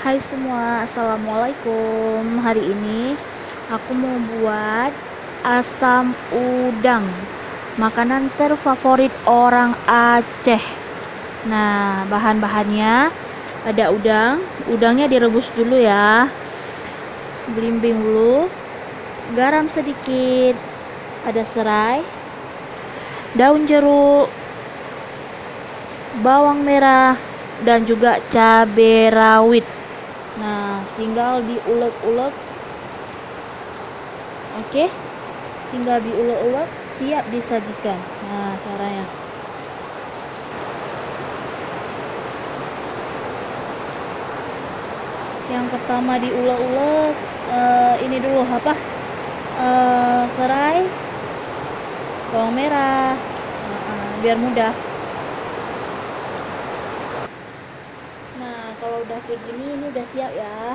Hai semua, assalamualaikum. Hari ini aku mau buat asam udang, makanan terfavorit orang Aceh. Nah, bahan-bahannya ada udangnya direbus dulu ya, belimbing dulu, garam sedikit, ada serai, daun jeruk, bawang merah, dan juga cabai rawit. Nah, tinggal diulek-ulek. Oke, tinggal diulek-ulek, siap disajikan. Nah, caranya. Yang pertama diulek-ulek, ini dulu apa? Serai, bawang merah, biar mudah. Nah, kalau udah kayak gini, ini udah siap ya.